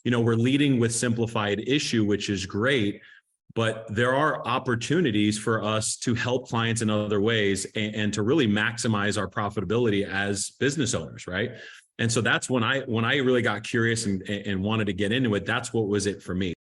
we're leading with simplified issue, which is great, but there are opportunities for us to help clients in other ways and to really maximize our profitability as business owners, right? And so that's when I really got curious and wanted to get into it. That's what was it for me.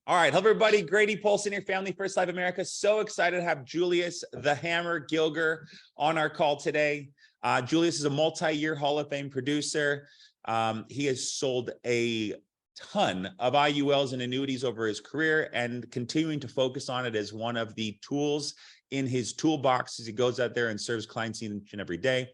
All right. Hello, everybody. Grady Polson here, Family First Life America. So excited to have Julius the Hammer Gilgur on our call today. Julius is a multi-year Hall of Fame producer. He has sold a ton of IULs and annuities over his career and continuing to focus on it as one of the tools in his toolbox as he goes out there and serves clients each and every day.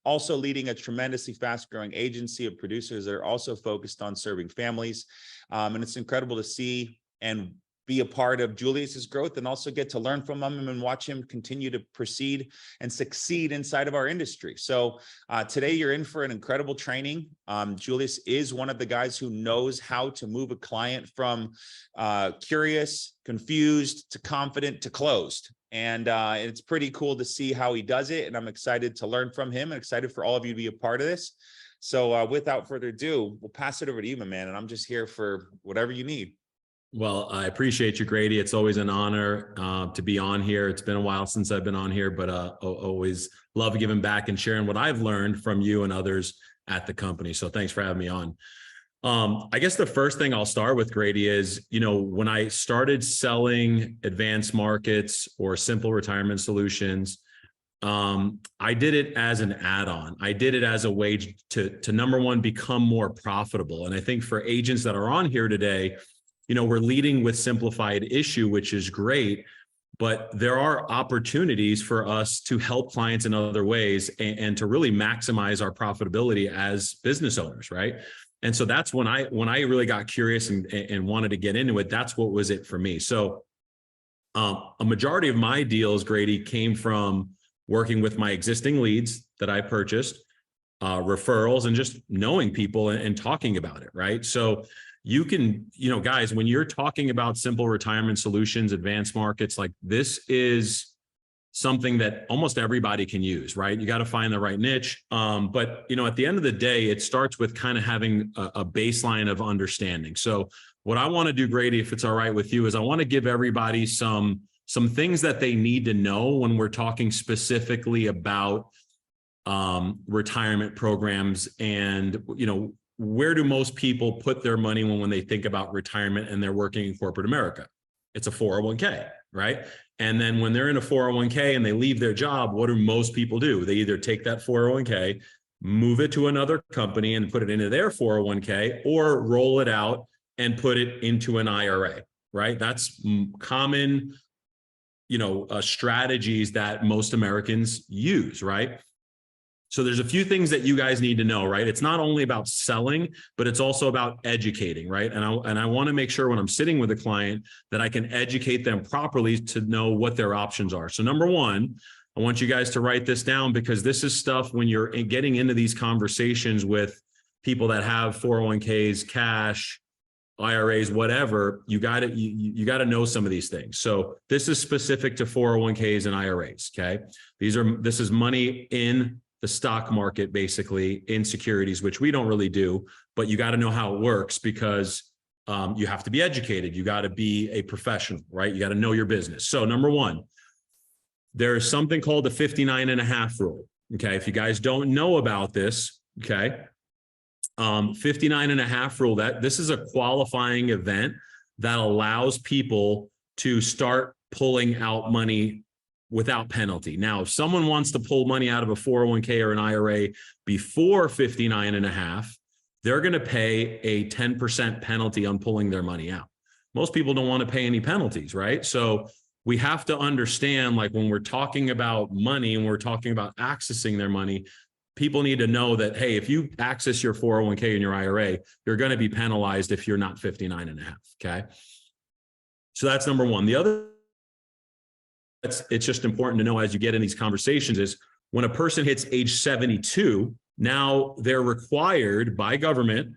Also leading a tremendously fast-growing agency of producers that are also focused on serving families. And it's incredible to see and be a part of Julius's growth and also get to learn from him and watch him continue to proceed and succeed inside of our industry. So today you're in for an incredible training. Julius is one of the guys who knows how to move a client from curious, confused, to confident, to closed. And it's pretty cool to see how he does it. And I'm excited to learn from him and excited for all of you to be a part of this. So without further ado, we'll pass it over to you, my man. And I'm just here for whatever you need. Well, I appreciate you, Grady. It's always an honor to be on here. It's been a while since I've been on here, but always love giving back and sharing what I've learned from you and others at the company. So thanks for having me on. I guess the first thing I'll start with, Grady, is, when I started selling advanced markets or simple retirement solutions, I did it as an add-on. I did it as a way to number one, become more profitable. And I think for agents that are on here today, we're leading with simplified issue, which is great, but there are opportunities for us to help clients in other ways and to really maximize our profitability as business owners, right? And so that's when I really got curious and wanted to get into it. That's what was it for me. So a majority of my deals, Grady, came from working with my existing leads that I purchased, referrals, and just knowing people and talking about it, right? So you can, guys, when you're talking about simple retirement solutions, advanced markets, like this is something that almost everybody can use, right? You got to find the right niche. But, at the end of the day, it starts with kind of having a baseline of understanding. So what I want to do, Grady, if it's all right with you, is I want to give everybody some things that they need to know when we're talking specifically about retirement programs and, where do most people put their money when they think about retirement and they're working in corporate America? It's a 401k, right? And then when they're in a 401k and they leave their job, what do most people do? They either take that 401k, move it to another company and put it into their 401k, or roll it out and put it into an IRA, right? That's common, strategies that most Americans use, right? So there's a few things that you guys need to know, right? It's not only about selling, but it's also about educating, right? And I want to make sure when I'm sitting with a client that I can educate them properly to know what their options are. So number one, I want you guys to write this down, because this is stuff when you're getting into these conversations with people that have 401ks, cash, IRAs, whatever, you got to know some of these things. So this is specific to 401ks and IRAs, okay? This is money in the stock market, basically in securities, which we don't really do, but you got to know how it works, because you have to be educated. You got to be a professional, right? You got to know your business. So number one, there is something called the 59.5 rule. Okay. If you guys don't know about this, okay. 59.5 rule, that this is a qualifying event that allows people to start pulling out money without penalty. Now, if someone wants to pull money out of a 401k or an IRA before 59.5, they're going to pay a 10% penalty on pulling their money out. Most people don't want to pay any penalties, right? So we have to understand, like, when we're talking about money and we're talking about accessing their money, people need to know that, hey, if you access your 401k and your IRA, you're going to be penalized if you're not 59.5. Okay. So that's number one. The other, it's just important to know as you get in these conversations is When a person hits age 72, now they're required by government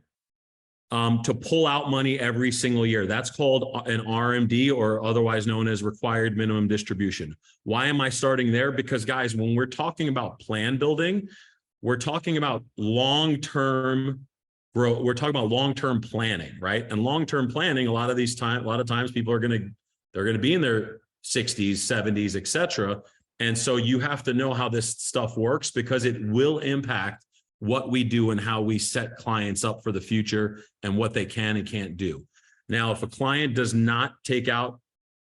to pull out money every single year. That's called an RMD, or otherwise known as required minimum distribution. Why am I starting there? Because guys, when we're talking about plan building, we're talking about long-term growth. We're talking about long-term planning, right? And long-term planning, a lot of times people are they're going to be in their 60s, 70s, et cetera. And so you have to know how this stuff works, because it will impact what we do and how we set clients up for the future and what they can and can't do. Now, if a client does not take out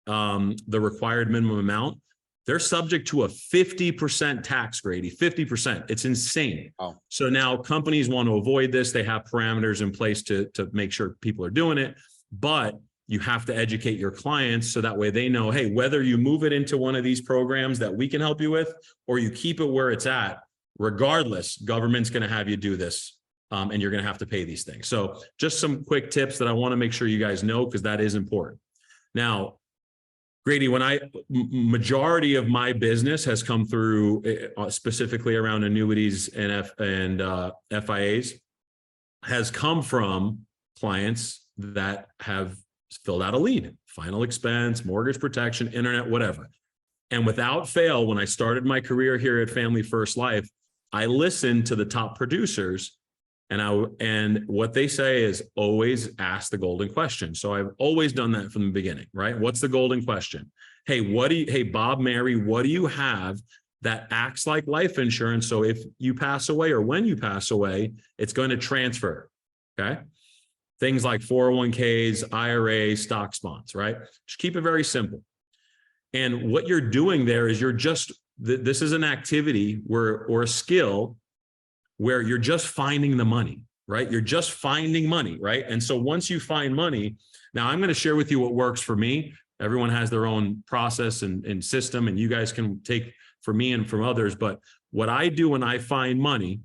the required minimum amount, they're subject to a 50% tax, Grady, 50%. It's insane. Oh. So now companies want to avoid this. They have parameters in place to make sure people are doing it, but you have to educate your clients so that way they know, hey, whether you move it into one of these programs that we can help you with, or you keep it where it's at, regardless, government's going to have you do this, and you're going to have to pay these things. So just some quick tips that I want to make sure you guys know, because that is important. Now, Grady, majority of my business has come through specifically around annuities and FIAs, has come from clients that have filled out a lead, final expense, mortgage protection, internet, whatever. And without fail, when I started my career here at Family First Life, I listened to the top producers, and what they say is always ask the golden question. So I've always done that from the beginning, right? What's the golden question? Hey, hey, Bob, Mary, what do you have that acts like life insurance? So if you pass away, or when you pass away, it's going to transfer. Okay. Things like 401ks, IRAs, stocks, bonds, right? Just keep it very simple. And what you're doing there is this is an activity or a skill where you're just finding the money, right? You're just finding money, right? And so once you find money, now I'm going to share with you what works for me. Everyone has their own process and system, and you guys can take from me and from others. But what I do when I find money,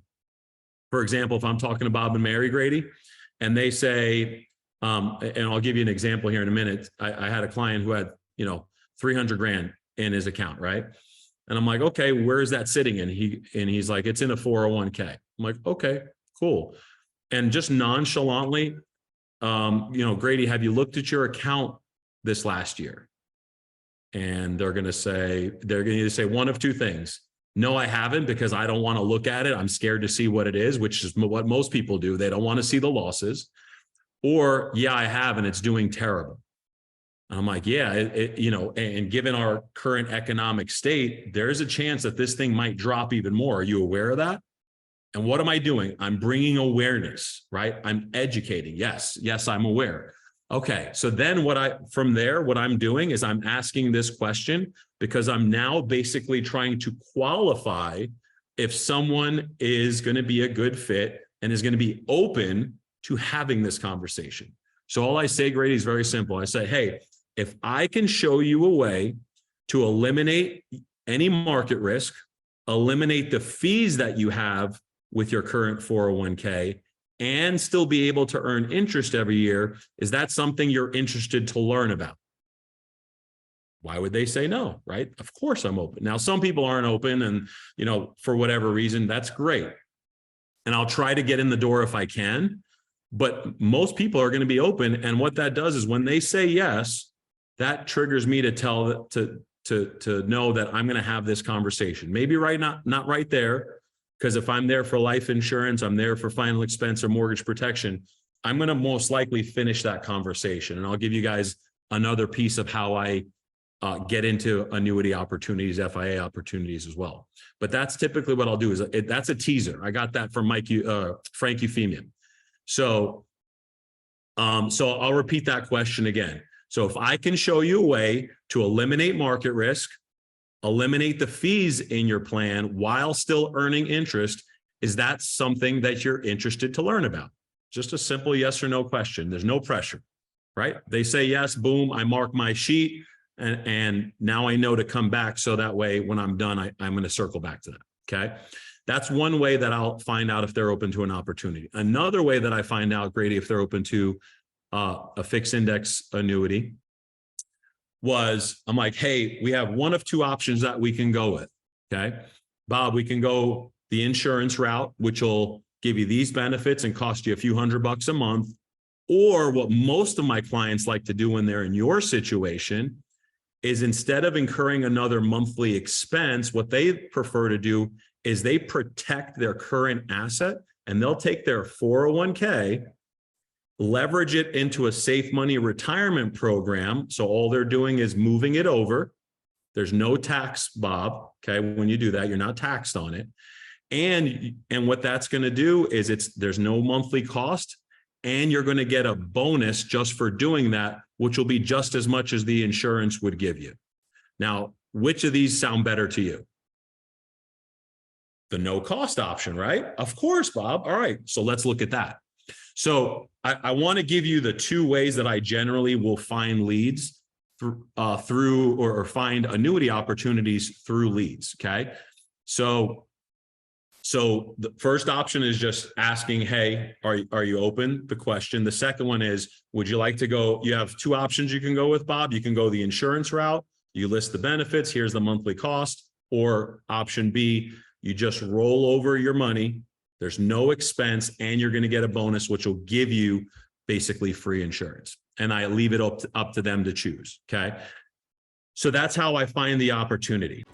for example, if I'm talking to Bob and Mary, Grady, and they say, and I'll give you an example here in a minute. I had a client who had, 300 grand in his account, right? And I'm like, okay, where is that sitting in? He's like, it's in a 401k. I'm like, okay, cool. And just nonchalantly, Grady, have you looked at your account this last year? And they're going to either say one of two things. No, I haven't, because I don't want to look at it. I'm scared to see what it is, which is what most people do. They don't want to see the losses. Or, yeah, I have, and it's doing terrible. I'm like, yeah, and given our current economic state, there's a chance that this thing might drop even more. Are you aware of that? And what am I doing? I'm bringing awareness, right? I'm educating. Yes, I'm aware. Okay, so then what I'm doing is I'm asking this question, because I'm now basically trying to qualify if someone is going to be a good fit and is going to be open to having this conversation. So all I say, Grady, is very simple. I say, hey, if I can show you a way to eliminate any market risk, eliminate the fees that you have with your current 401k, and still be able to earn interest every year, is that something you're interested to learn about? Why would they say no, right? Of course I'm open. Now, some people aren't open, and, for whatever reason, that's great. And I'll try to get in the door if I can, but most people are going to be open. And what that does is when they say yes, that triggers me to to know that I'm going to have this conversation. Maybe not right there, because if I'm there for life insurance, I'm there for final expense or mortgage protection, I'm going to most likely finish that conversation. And I'll give you guys another piece of how I get into annuity opportunities, FIA opportunities as well. But that's typically what I'll do. That's a teaser. I got that from Frank Euphemian. So I'll repeat that question again. So if I can show you a way to eliminate market risk, eliminate the fees in your plan while still earning interest, is that something that you're interested to learn about? Just a simple yes or no question. There's no pressure, right? They say yes, boom, I mark my sheet, and now I know to come back, so that way when I'm done, I'm going to circle back to that, okay? That's one way that I'll find out if they're open to an opportunity. Another way that I find out, Grady, if they're open to a fixed index annuity, I'm like, hey, we have one of two options that we can go with, okay? Bob, we can go the insurance route, which will give you these benefits and cost you a few $100 a month. Or what most of my clients like to do when they're in your situation is, instead of incurring another monthly expense, what they prefer to do is they protect their current asset, and they'll take their 401k, leverage it into a safe money retirement program. So all they're doing is moving it over. There's no tax, Bob. Okay. When you do that, you're not taxed on it. And what that's going to do is there's no monthly cost, and you're going to get a bonus just for doing that, which will be just as much as the insurance would give you. Now, which of these sound better to you? The no cost option, right? Of course, Bob. All right. So let's look at that. So I want to give you the two ways that I generally will find leads through or find annuity opportunities through leads. Okay. So the first option is just asking, hey, are you open? The question. The second one is, would you like to go? You have two options you can go with, Bob. You can go the insurance route. You list the benefits. Here's the monthly cost. Or option B, you just roll over your money. There's no expense, and you're going to get a bonus, which will give you basically free insurance. And I leave it up to them to choose. Okay. So that's how I find the opportunity.